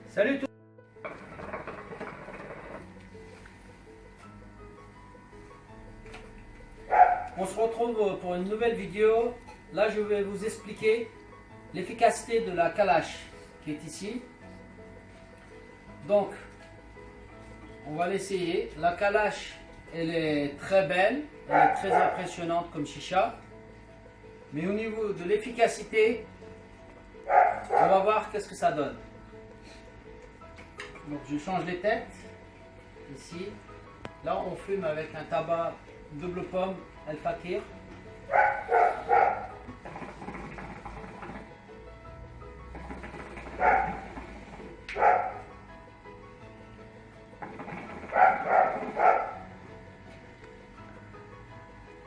Salut tout le monde. On se retrouve pour une nouvelle vidéo. Là, je vais vous expliquer l'efficacité de la calache qui est ici. Donc, on va l'essayer. La calache, elle est très belle, elle est très impressionnante comme chicha. Mais au niveau de l'efficacité, on va voir qu'est-ce que ça donne. Donc, je change les têtes. Ici. Là, on fume avec un tabac double pomme El Fakir.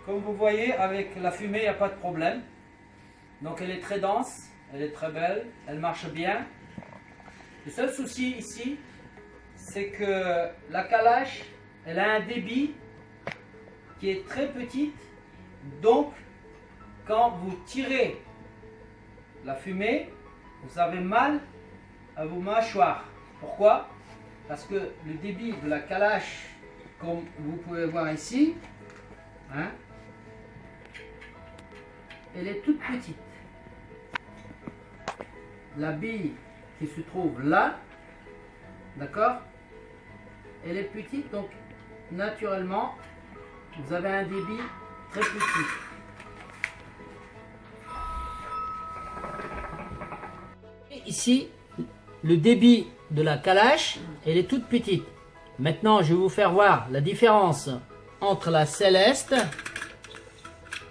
Comme vous voyez, avec la fumée, il n'y a pas de problème. Donc elle est très dense, elle est très belle, elle marche bien. Le seul souci ici, c'est que la calache, elle a un débit qui est très petit. Donc, quand vous tirez la fumée, vous avez mal à vos mâchoires. Pourquoi? Parce que le débit de la calache, comme vous pouvez voir ici, hein, elle est toute petite. La bille qui se trouve là, d'accord, elle est petite, donc naturellement, vous avez un débit très petit. Et ici, le débit de la calache, elle est toute petite. Maintenant, je vais vous faire voir la différence entre la Céleste,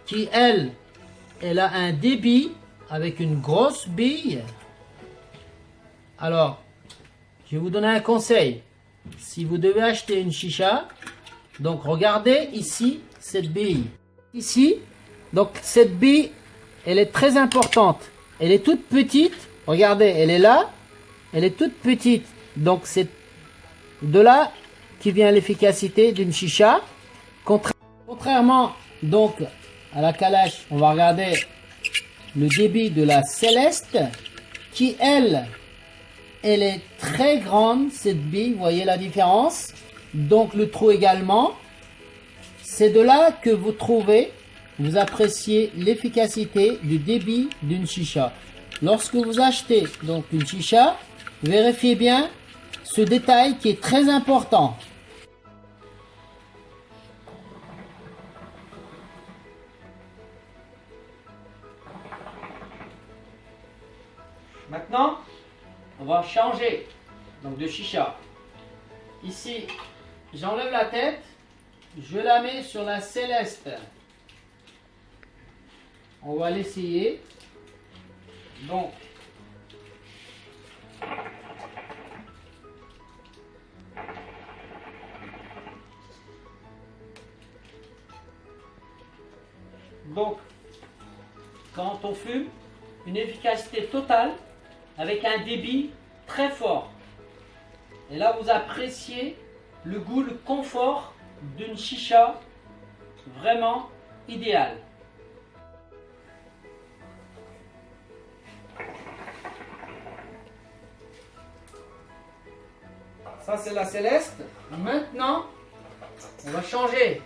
qui elle a un débit avec une grosse bille. Alors, je vais vous donner un conseil. Si vous devez acheter une chicha, donc regardez ici cette bille. Ici, donc cette bille, elle est très importante. Elle est toute petite. Regardez, elle est là. Elle est toute petite. Donc c'est de là qui vient l'efficacité d'une chicha. Contrairement donc à la calache, on va regarder le débit de la Céleste, qui elle est très grande, cette bille, vous voyez la différence. Donc le trou également. C'est de là que vous trouvez, vous appréciez l'efficacité du débit d'une chicha. Lorsque vous achetez donc une chicha, vérifiez bien ce détail qui est très important. Maintenant, on va changer donc de chicha. Ici, j'enlève la tête, je la mets sur la Céleste. On va l'essayer. Donc, quand on fume, une efficacité totale avec un débit très fort. Et là, vous appréciez le goût, le confort d'une chicha vraiment idéale. Ça, c'est la Céleste. Maintenant, on va changer.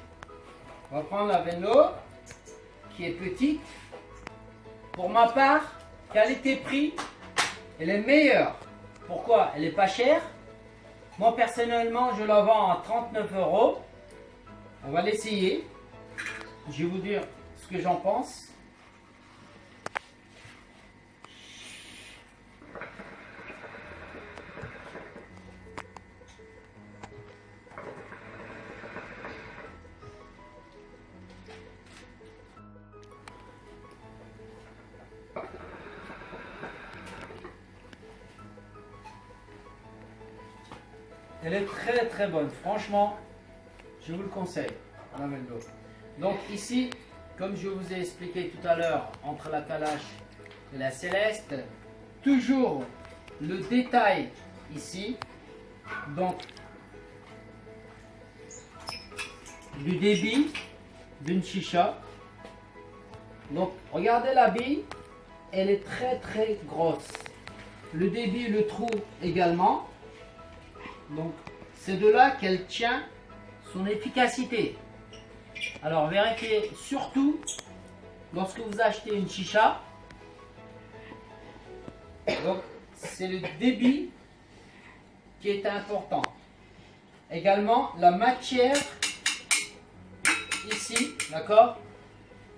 On va prendre la Venlo, qui est petite. Pour ma part, qualité-prix, elle est meilleure. Pourquoi? Elle n'est pas chère. Moi, personnellement, je la vends à 39 €. On va l'essayer. Je vais vous dire ce que j'en pense. Elle est très très bonne, franchement, je vous le conseille. Donc ici, comme je vous ai expliqué tout à l'heure, entre la calache et la Céleste, toujours le détail ici, donc du débit d'une chicha. Donc regardez la bille, elle est très très grosse. le débit, le trou également. Donc c'est de là qu'elle tient son efficacité. Alors vérifiez surtout lorsque vous achetez une chicha. Donc c'est le débit qui est important. Également la matière ici, d'accord?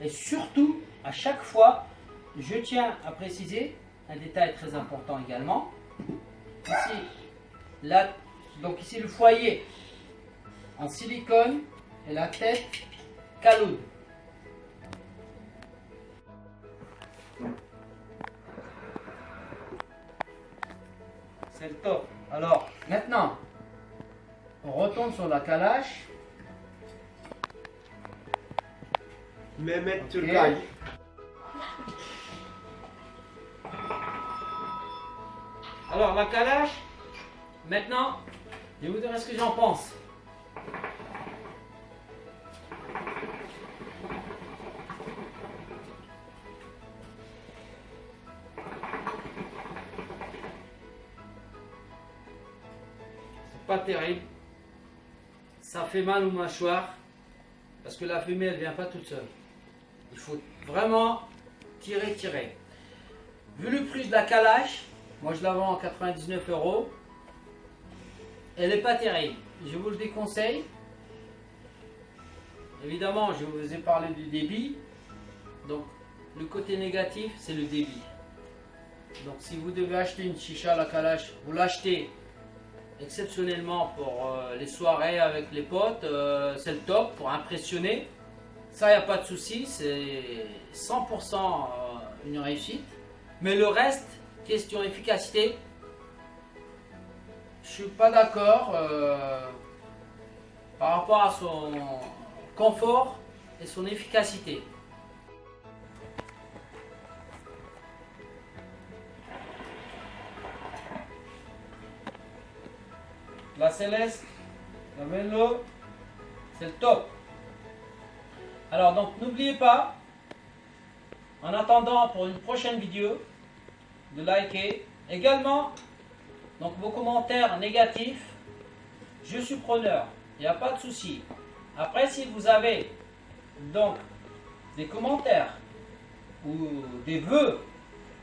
Et surtout, à chaque fois, je tiens à préciser un détail très important également. Ici, donc ici le foyer en silicone et la tête caloud. C'est le top. Alors, maintenant, on retourne sur la calache. Mehmet Ok. Turgay. Alors, la calache, maintenant, je vais vous dire ce que j'en pense. C'est pas terrible. Ça fait mal aux mâchoires parce que la fumée, elle vient pas toute seule. Il faut vraiment tirer. Vu le prix de la calache, moi je la vends à 99 €. Elle n'est pas terrible. Je vous le déconseille. Évidemment, je vous ai parlé du débit. Donc, le côté négatif, c'est le débit. Donc, si vous devez acheter une chicha à la calache, vous l'achetez exceptionnellement pour les soirées avec les potes. C'est le top pour impressionner. Ça, il n'y a pas de souci. C'est 100% une réussite. Mais le reste, question efficacité, je suis pas d'accord par rapport à son confort et son efficacité. La Céleste, la Menlo, c'est le top. Alors donc n'oubliez pas, en attendant pour une prochaine vidéo, de liker. Également, donc vos commentaires négatifs, je suis preneur, il n'y a pas de souci. Après, si vous avez donc des commentaires ou des vœux,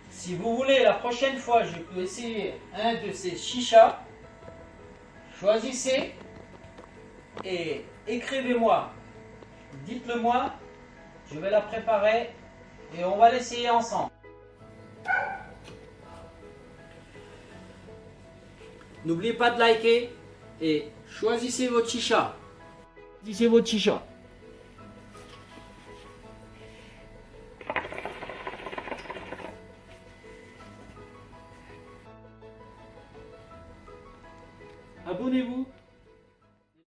si vous voulez la prochaine fois, je peux essayer un de ces chichas, choisissez et écrivez-moi, dites-le moi, je vais la préparer et on va l'essayer ensemble. N'oubliez pas de liker et choisissez votre chicha. Choisissez votre chicha. Abonnez-vous.